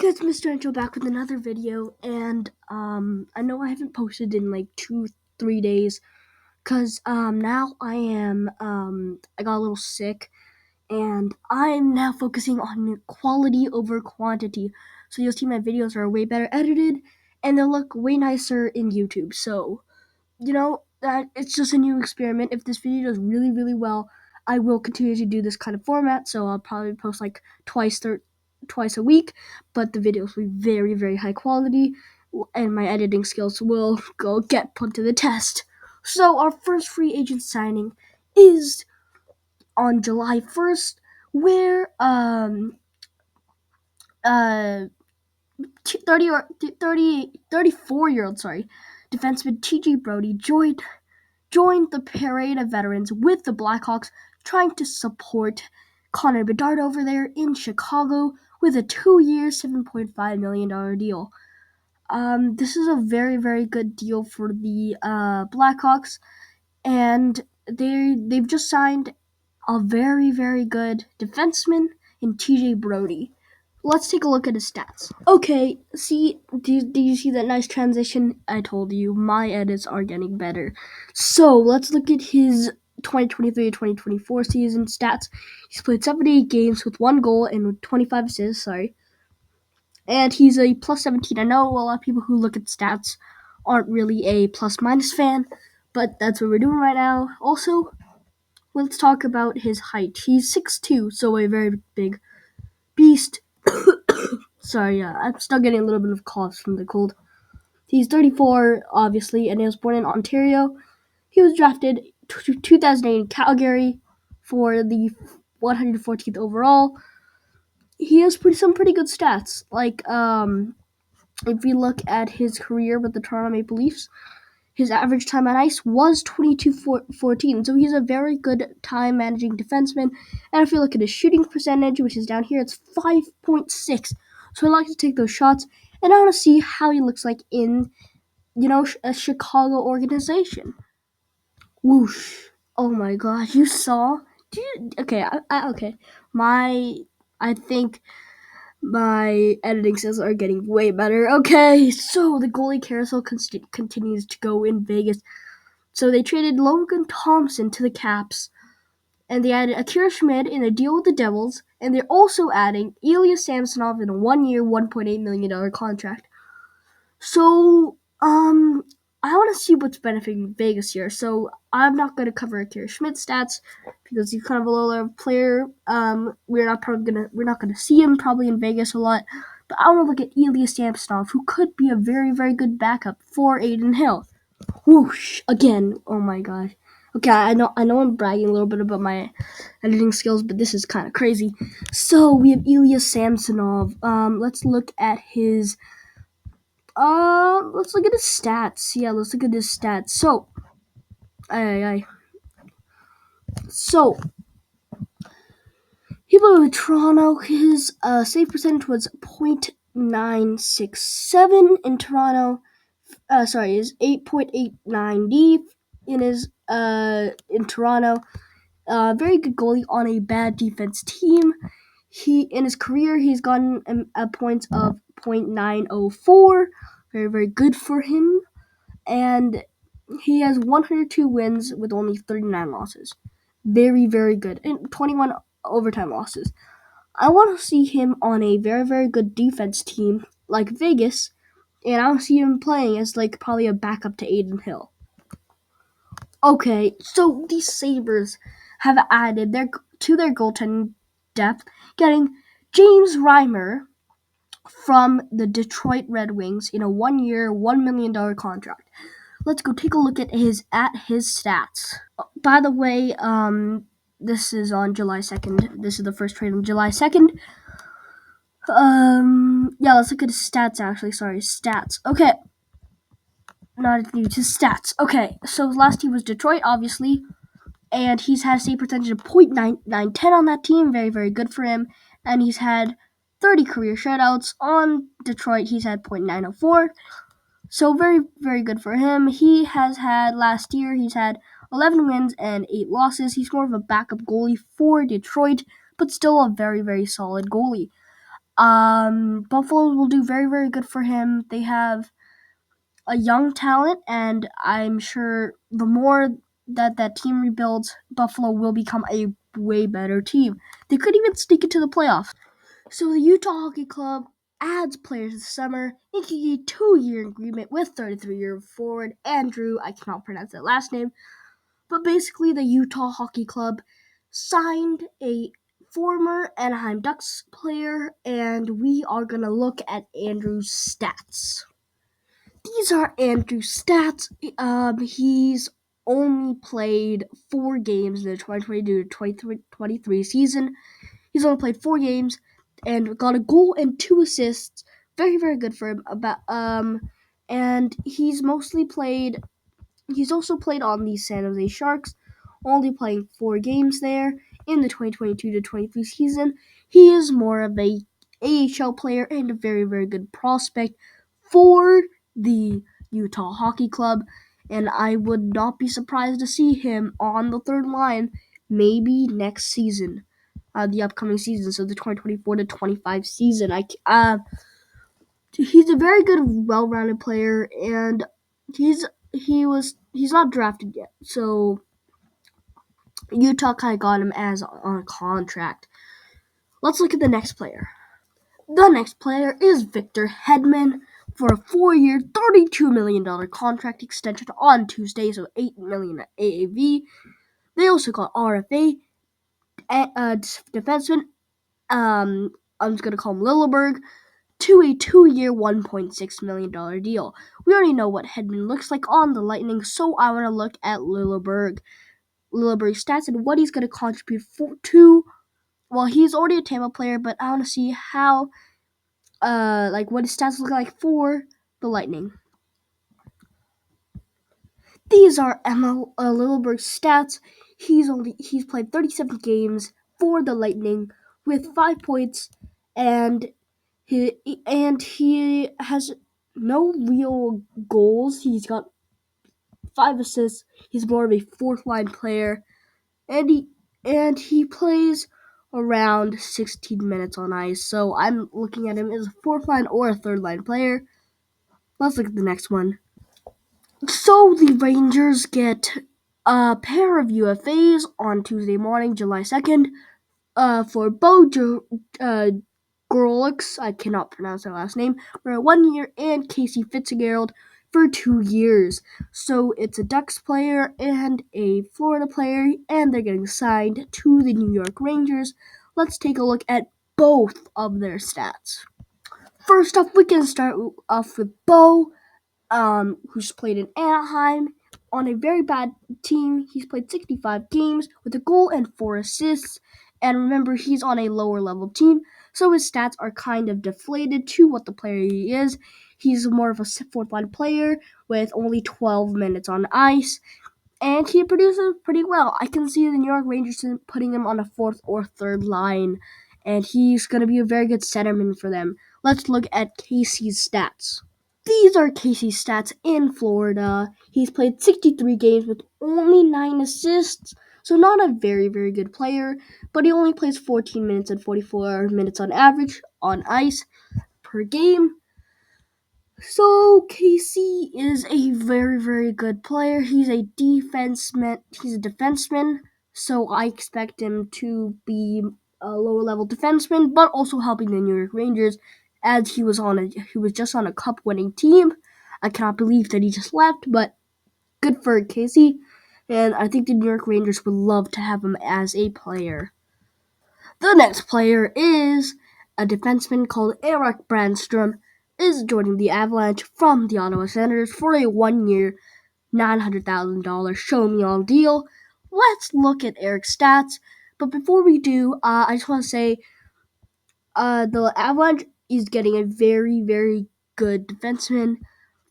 Guys, Mr. Angel back with another video, and I know I haven't posted in like 2-3 days, cause now I got a little sick, and I'm now focusing on quality over quantity. So you'll see my videos are way better edited, and they'll look way nicer in YouTube. So that it's just a new experiment. If this video does really really well, I will continue to do this kind of format. So I'll probably post like twice a week, but the videos will be very very high quality, and my editing skills will get put to the test. So our first free agent signing is on July 1st, where uh 34-year-old defenseman TJ Brody joined the parade of veterans with the Blackhawks, trying to support Connor Bedard over there in Chicago with a 2-year, $7.5 million deal. This is a very, very good deal for the Blackhawks, and they've just signed a very, very good defenseman in TJ Brody. Let's take a look at his stats. Okay, do you see that nice transition? I told you, my edits are getting better. So, let's look at his 2023-2024 season stats. He's played 78 games with 1 goal and 25 assists, and he's a plus 17. I know a lot of people who look at stats aren't really a plus-minus fan, but that's what we're doing right now. Also, let's talk about his height. He's 6'2", so a very big beast. Sorry, I'm still getting a little bit of cough from the cold. He's 34, obviously, and he was born in Ontario. He was drafted 2008 in Calgary for the 114th overall. He has some pretty good stats. Like, if we look at his career with the Toronto Maple Leafs, his average time on ice was 22-14, so he's a very good time managing defenseman. And if you look at his shooting percentage, which is down here, it's 5.6. So I like to take those shots, and I want to see how he looks like in, a Chicago organization. Whoosh! Oh my gosh, you saw? Okay, okay. I think my editing skills are getting way better. Okay, so the goalie carousel continues to go in Vegas. So they traded Logan Thompson to the Caps, and they added Akira Schmid in a deal with the Devils, and they're also adding Ilya Samsonov in a 1-year, $1.8 million contract. So, I want to see what's benefiting Vegas here. So I'm not going to cover Akira Schmid's stats because he's kind of a low-level player. We're not going to see him probably in Vegas a lot. But I want to look at Ilya Samsonov, who could be a very, very good backup for Adin Hill. Whoosh! Again, oh my god. Okay, I know I'm bragging a little bit about my editing skills, but this is kind of crazy. So we have Ilya Samsonov. Let's look at his stats. Yeah, let's look at his stats. So So he played with Toronto. His save percentage was .967 in Toronto. Is 8.89D in Toronto. Very good goalie on a bad defense team. In his career he's gotten a points of .904. Very very good for him, and he has 102 wins with only 39 losses. Very very good, and 21 overtime losses. I want to see him on a very very good defense team like Vegas. And I don't see him playing as like probably a backup to Adin Hill. Okay, so these Sabres have added to their goaltending depth, getting James Reimer from the Detroit Red Wings in a 1-year, $1 million contract. Let's go take a look at his stats. By the way, this is on July 2nd. This is the first trade on July 2nd. Yeah, let's look at his stats actually. Sorry, stats. Okay. Not new to stats. Okay, so his last team was Detroit, obviously, and he's had a save percentage of .9910 on that team. Very, very good for him. And he's had 30 career shutouts. On Detroit, he's had .904. So very, very good for him. He has had, last year, he's had 11 wins and 8 losses. He's more of a backup goalie for Detroit, but still a very, very solid goalie. Buffalo will do very, very good for him. They have a young talent, and I'm sure the more that team rebuilds, Buffalo will become a way better team. They could even sneak into the playoffs. So the Utah Hockey Club adds players this summer, making a 2-year agreement with 33-year forward Andrew. I cannot pronounce that last name, but basically the Utah Hockey Club signed a former Anaheim Ducks player, and we are gonna look at Andrew's stats. These are Andrew's stats. He's only played 4 games in the 2022-2023 season. He's only played 4 games and got a goal and 2 assists. Very, very good for him. And he's mostly played. He's also played on the San Jose Sharks, only playing 4 games there in the 2022-23 season. He is more of a AHL player and a very, very good prospect for the Utah Hockey Club, and I would not be surprised to see him on the third line maybe next season, the upcoming season, so the 2024-25 season. He's a very good, well-rounded player, and he's not drafted yet, so Utah kind of got him as on a contract. Let's look at the next player. The next player is Victor Hedman for a 4-year, $32 million contract extension on Tuesday, so $8 million AAV. They also got RFA defenseman. I'm just gonna call him Lilleberg to a 2-year, $1.6 million deal. We already know what Hedman looks like on the Lightning, so I want to look at Lilleberg's stats and what he's gonna contribute to. Well, he's already a Tampa player, but I want to see how what his stats look like for the Lightning. These are Emma Lilleberg's stats. He's played 37 games for the Lightning with 5 points, and he has no real goals. He's got 5 assists. He's more of a fourth line player, and he plays around 16 minutes on ice. So I'm looking at him as a fourth line or a third line player. Let's look at the next one. So the Rangers get a pair of UFAs on Tuesday morning, July 2nd, for Bo Gorlix, I cannot pronounce that last name, for 1 year, and Casey Fitzgerald for 2 years. So it's a Ducks player and a Florida player, and they're getting signed to the New York Rangers. Let's take a look at both of their stats. First off, we can start off with Bo, who's played in Anaheim on a very bad team. He's played 65 games with a goal and 4 assists. And remember, he's on a lower level team, so his stats are kind of deflated to what the player he is. He's more of a fourth line player with only 12 minutes on ice, and he produces pretty well. I can see the New York Rangers putting him on a fourth or third line, and he's going to be a very good centerman for them. Let's look at Casey's stats. These are Casey's stats in Florida. He's played 63 games with only 9 assists, so not a very, very good player, but he only plays 14 minutes and 44 minutes on average on ice per game. So Casey is a very, very good player. He's a defenseman, so I expect him to be a lower level defenseman, but also helping the New York Rangers as he was just on a cup winning team. I cannot believe that he just left, but good for Casey. And I think the New York Rangers would love to have him as a player. The next player is a defenseman called Erik Brannstrom, is joining the Avalanche from the Ottawa Senators for a 1-year, $900,000 show-me-all deal. Let's look at Erik's stats, but before we do, I just want to say the Avalanche is getting a very, very good defenseman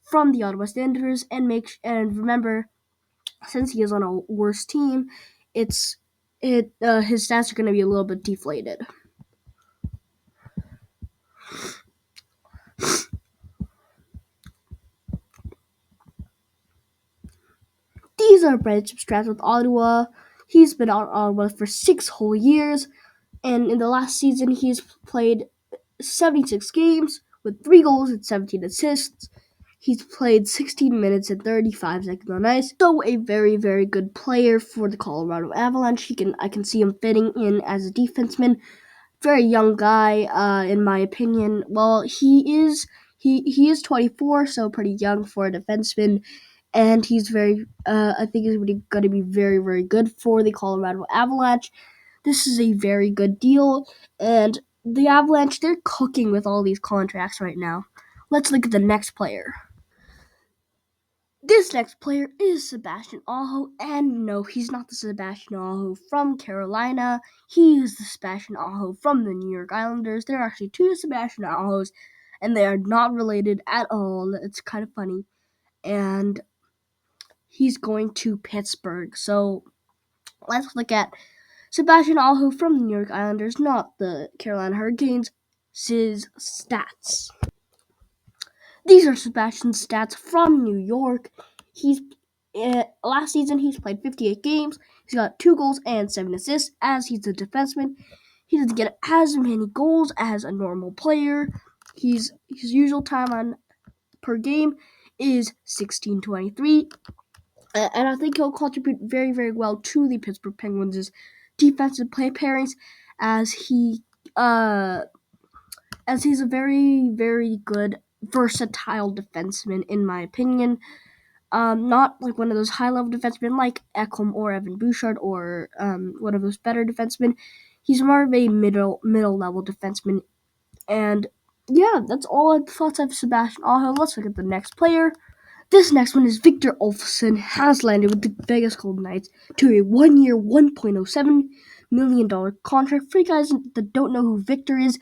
from the Ottawa Senators, and remember, since he is on a worse team, his stats are going to be a little bit deflated. These are Brannstrom's stats with Ottawa. He's been on Ottawa for 6 whole years, and in the last season, he's played 76 games with 3 goals and 17 assists. He's played 16 minutes and 35 seconds on ice. So a very, very good player for the Colorado Avalanche. I can see him fitting in as a defenseman. Very young guy, in my opinion. Well, he is 24, so pretty young for a defenseman, and he's very. I think he's going to be very, very good for the Colorado Avalanche. This is a very good deal, and the Avalanche, they're cooking with all these contracts right now. Let's look at the next player. This next player is Sebastian Aho, and no, he's not the Sebastian Aho from Carolina. He is the Sebastian Aho from the New York Islanders. There are actually two Sebastian Ahos, and they are not related at all. It's kind of funny. And he's going to Pittsburgh. So let's look at Sebastian Aho from the New York Islanders, not the Carolina Hurricanes. His stats. These are Sebastian's stats from New York. He's Last season he's played 58 games. He's got 2 goals and 7 assists. As he's a defenseman, he doesn't get as many goals as a normal player. His usual time on per game is 16:23, and I think he'll contribute very, very well to the Pittsburgh Penguins' defensive play pairings, as he's a very, very good versatile defenseman, in my opinion. Not like one of those high-level defensemen like Ekholm or Evan Bouchard or one of those better defensemen. He's more of a middle-level defenseman. And yeah, that's all I thought of Sebastian Aho. Let's look at the next player. This next one is Victor Olofsson, has landed with the Vegas Golden Knights to a 1-year, $1.07 million contract. For you guys that don't know who Victor is,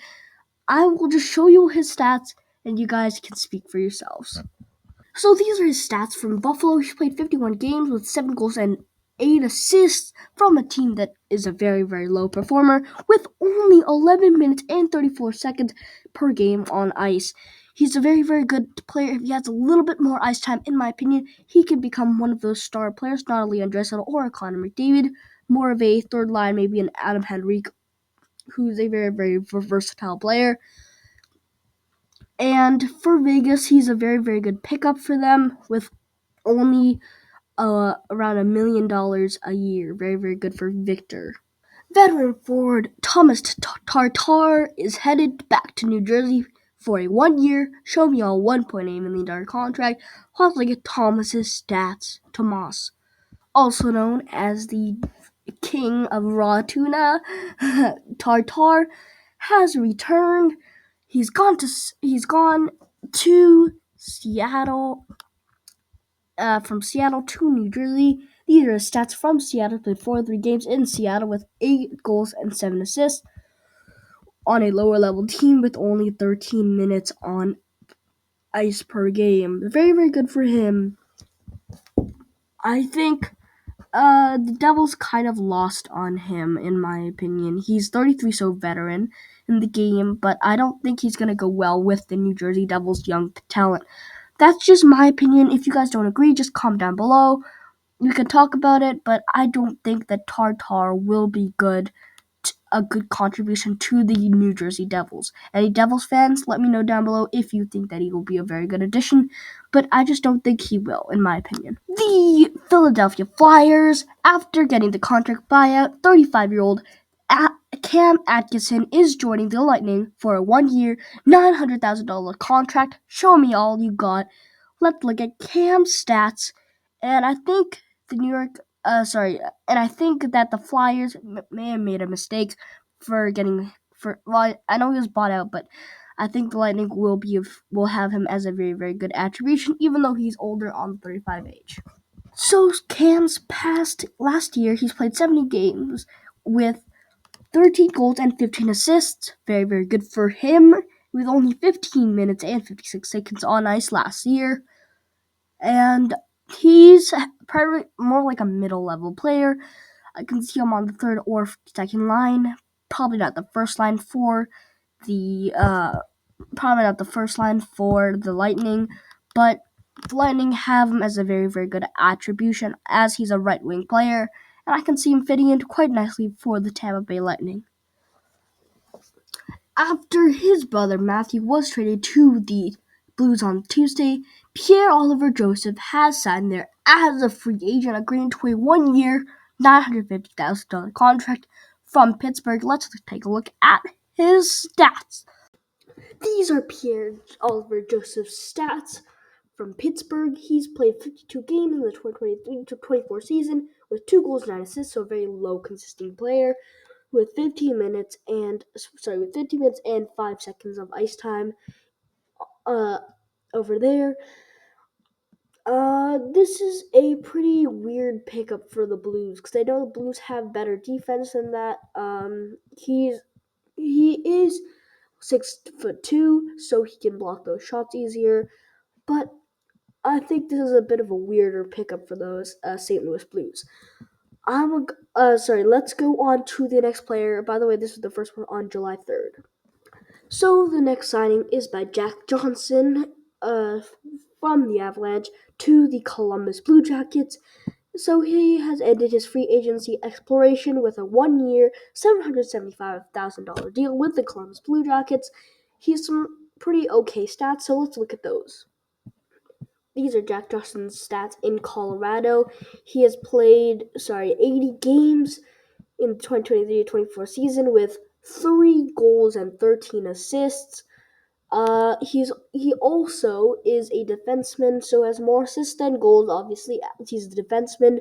I will just show you his stats, and you guys can speak for yourselves. So these are his stats from Buffalo. He played 51 games with 7 goals and 8 assists from a team that is a very, very low performer with only 11 minutes and 34 seconds per game on ice. He's a very, very good player. If he has a little bit more ice time, in my opinion, he can become one of those star players, not a Leon Draisaitl or a Connor McDavid, more of a third line, maybe an Adam Henrique, who's a very, very versatile player. And for Vegas, he's a very, very good pickup for them with only around $1 million a year. Very, very good for Victor. Veteran forward Thomas Tatar is headed back to New Jersey for a 1-year, show me all $1.8 million contract. Let's look at Thomas's stats. Tomas, also known as the king of raw tuna, Tartar has returned. He's gone to Seattle. From Seattle to New Jersey. These are his stats from Seattle. Played 43 games in Seattle with 8 goals and 7 assists on a lower level team with only 13 minutes on ice per game. Very, very good for him. I think the Devils kind of lost on him, in my opinion. He's 33, so veteran in the game, but I don't think he's going to go well with the New Jersey Devils' young talent. That's just my opinion. If you guys don't agree, just comment down below. We can talk about it, but I don't think that Tartar will be a good contribution to the New Jersey Devils. Any Devils fans, let me know down below if you think that he will be a very good addition, but I just don't think he will, in my opinion. The Philadelphia Flyers, after getting the contract buyout, 35-year-old Cam Atkinson is joining the Lightning for a 1-year, $900,000 contract. Show me all you got. Let's look at Cam's stats, and I think I think that the Flyers may have made a mistake I know he was bought out, but I think the Lightning will have him as a very, very good attribution, even though he's older on the 35 age. So Cam's last year, he's played 70 games with 13 goals and 15 assists. Very, very good for him, with only 15 minutes and 56 seconds on ice last year. And he's probably more like a middle-level player. I can see him on the third or second line. Probably not the first line for the Lightning, but the Lightning have him as a very, very good attribution, as he's a right-wing player, and I can see him fitting in quite nicely for the Tampa Bay Lightning. After his brother Matthew was traded to the Blues on Tuesday, Pierre-Olivier Joseph has signed there as a free agent, agreeing to a 1-year, $950,000 contract from Pittsburgh. Let's take a look at his stats. These are Pierre-Olivier Joseph's stats from Pittsburgh. He's played 52 games in the 2023-24 season with 2 goals, 9 assists, so a very low consistent player with 15 minutes and 5 seconds of ice time over there. This is a pretty weird pickup for the Blues because I know the Blues have better defense than that. He is 6'2", so he can block those shots easier. But I think this is a bit of a weirder pickup for those St. Louis Blues. Let's go on to the next player. By the way, this is the first one on July 3rd. So the next signing is by Jack Johnson from the Avalanche to the Columbus Blue Jackets. So he has ended his free agency exploration with a 1-year, $775,000 deal with the Columbus Blue Jackets. He has some pretty okay stats, so let's look at those. These are Jack Johnson's stats in Colorado. He has played 80 games in the 2023-24 season with 3 goals and 13 assists. He also is a defenseman, so has more assists than goals. Obviously, he's a defenseman.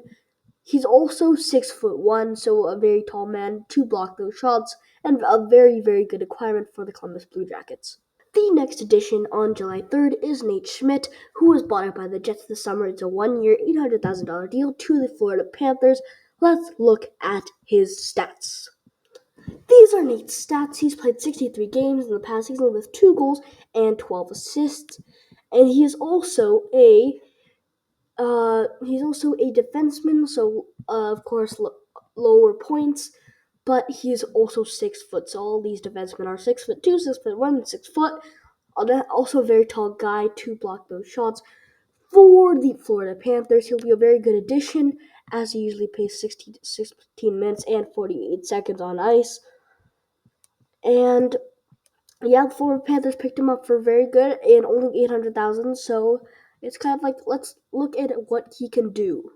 He's also 6'1", so a very tall man to block those shots, and a very, very good acquirement for the Columbus Blue Jackets. The next addition on July 3rd is Nate Schmidt, who was bought out by the Jets this summer. It's a 1-year, $800,000 deal to the Florida Panthers. Let's look at his stats. These are Nate's stats. He's played 63 games in the past season with 2 goals and 12 assists, and he is also a defenseman. So of course lower points, but he's also 6 foot. So all these defensemen are 6'2", 6'1", 6 foot. Also a very tall guy to block those shots. For the Florida Panthers, he'll be a very good addition as he usually plays 16 minutes and 48 seconds on ice. And yeah, the Florida Panthers picked him up for very good and only $800,000. So it's kind of like, let's look at what he can do.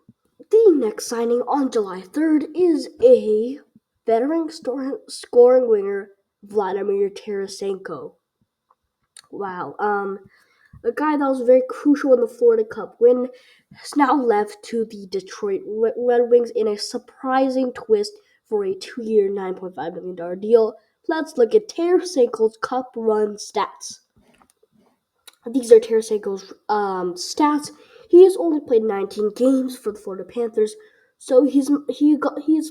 The next signing on July 3rd is a veteran scoring winger, Vladimir Tarasenko. Wow. A guy that was very crucial in the Florida Cup win has now left to the Detroit Red Wings in a surprising twist for a 2-year, $9.5 million deal. Let's look at Tarasenko's Cup run stats. These are Tarasenko's stats. He has only played 19 games for the Florida Panthers, so he's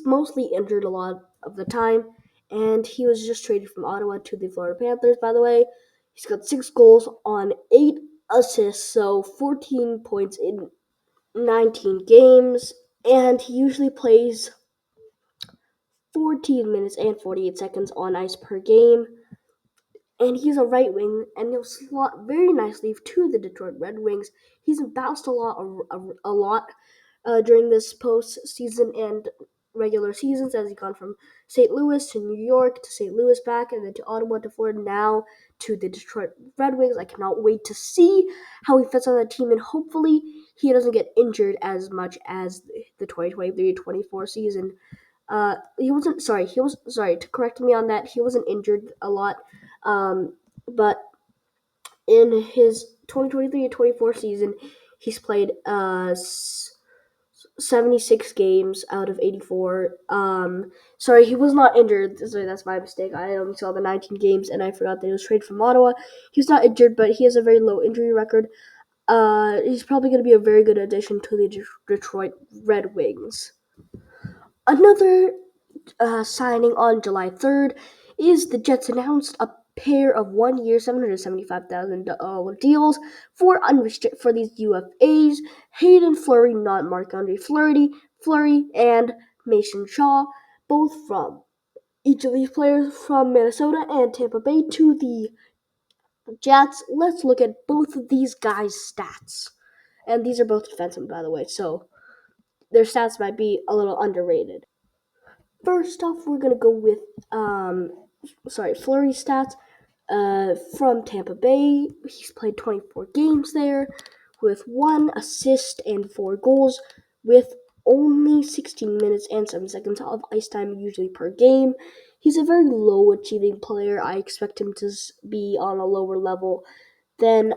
mostly injured a lot of the time, and he was just traded from Ottawa to the Florida Panthers, by the way. He's got 6 goals on 8 assists, so 14 points in 19 games, and he usually plays 14 minutes and 48 seconds on ice per game. And he's a right wing, and he'll slot very nicely to the Detroit Red Wings. He's bounced a lot during this postseason and regular seasons, as he's gone from St. Louis to New York to St. Louis back, and then to Ottawa to Florida, now to the Detroit Red Wings. I cannot wait to see how he fits on that team, and hopefully he doesn't get injured as much as the 2023-24 season. To correct me on that, he wasn't injured a lot. But in his 2023-24 season, he's played 76 games out of 84. He was not injured. Sorry, that's my mistake. I only saw the 19 games, and I forgot that he was traded from Ottawa. He was not injured, but he has a very low injury record. He's probably going to be a very good addition to the Detroit Red Wings. Another signing on July 3rd is the Jets announced a pair of 1-year, $775,000 deals for these UFAs: Hayden Fleury, not Marc-Andre Fleury, and Mason Shaw, both from each of these players from Minnesota and Tampa Bay to the Jets. Let's look at both of these guys' stats. And these are both defensemen, by the way, so their stats might be a little underrated. First off, we're going to go with Flurry stats from Tampa Bay. He's played 24 games there with 1 assist and 4 goals with only 16 minutes and 7 seconds of ice time usually per game. He's a very low achieving player. I expect him to be on a lower level than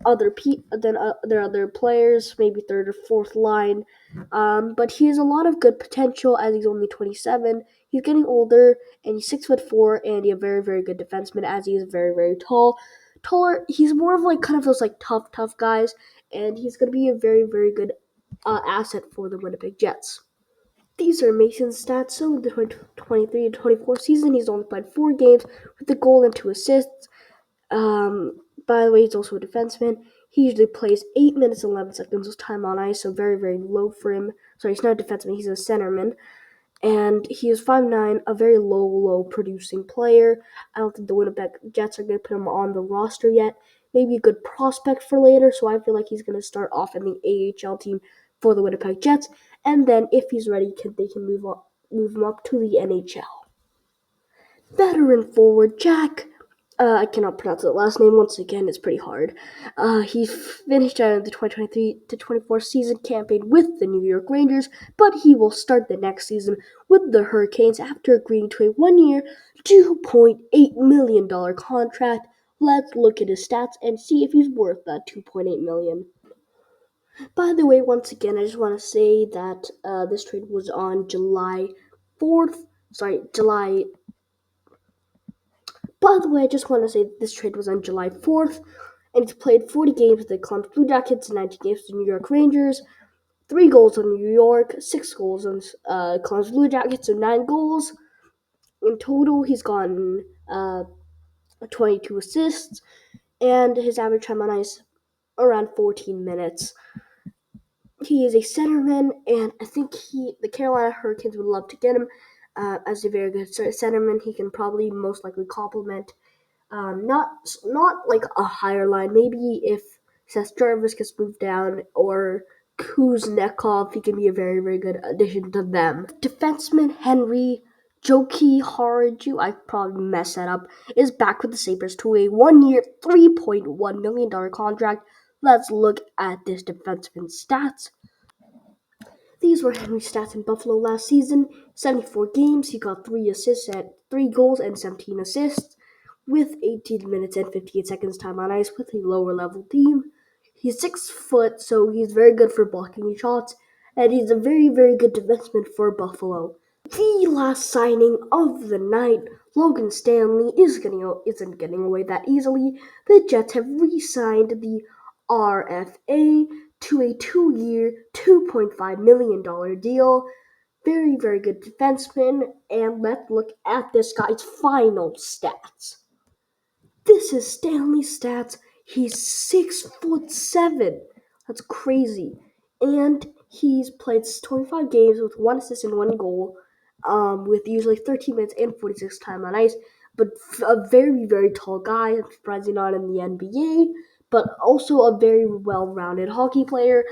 their other players, maybe third or fourth line. But he has a lot of good potential as he's only 27. He's getting older and he's 6'4", and he's a very very good defenseman as he is very very tall. Taller, he's more of like kind of those like tough guys, and he's going to be a very very good asset for the Winnipeg Jets. These are Mason's stats. So in the 2023 to 24 season, he's only played 4 games with a goal and 2 assists. By the way, he's also a defenseman. He usually plays 8 minutes and 11 seconds of time on ice, so very, very low for him. Sorry, he's not a defenseman, he's a centerman. And he is 5'9", a very low producing player. I don't think the Winnipeg Jets are going to put him on the roster yet. Maybe a good prospect for later, so I feel like he's going to start off in the AHL team for the Winnipeg Jets. And then, if he's ready, they can move him up to the NHL. Veteran forward Jack. I cannot pronounce the last name once again, it's pretty hard. He finished out of the 2023 to 24 season campaign with the New York Rangers, but he will start the next season with the Hurricanes after agreeing to a 1-year, $2.8 million contract. Let's look at his stats and see if he's worth that $2.8 million. By the way, once again, I just want to say that this trade was on July 4th. By the way, I just want to say this trade was on July 4th, and he's played 40 games with the Columbus Blue Jackets and 19 games with the New York Rangers. 3 goals on New York, 6 goals on Columbus Blue Jackets, so 9 goals. In total, he's gotten 22 assists, and his average time on ice around 14 minutes. He is a centerman, and I think the Carolina Hurricanes would love to get him as a very good centerman. He can probably most likely complement not like a higher line. Maybe if Seth Jarvis gets moved down or Kuznetsov, he can be a very, very good addition to them. Defenseman Henry Joki Haraju, I probably messed that up, is back with the Sabres to a 1-year, $3.1 million contract. Let's look at this defenseman's stats. These were Henry's stats in Buffalo last season. 74 games, he got 3 assists at 3 goals and 17 assists with 18 minutes and 58 seconds time on ice with a lower level team. He's 6 foot, so he's very good for blocking shots, and he's a very, very good defenseman for Buffalo. The last signing of the night, Logan Stanley isn't getting away that easily. The Jets have re-signed the RFA to a 2-year, $2.5 million deal. Very, very good defenseman, and let's look at this guy's final stats. This is Stanley's stats. He's 6'7". That's crazy. And he's played 25 games with 1 assist and 1 goal, with usually 13 minutes and 46 time on ice. But a very, very tall guy. I'm surprised he's not in the NBA, but also a very well-rounded hockey player.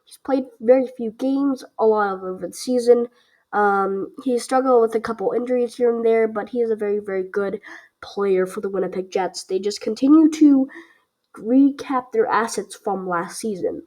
He's played very few games, a lot of them this season. He struggled with a couple injuries here and there, but he is a very, very good player for the Winnipeg Jets. They just continue to recap their assets from last season.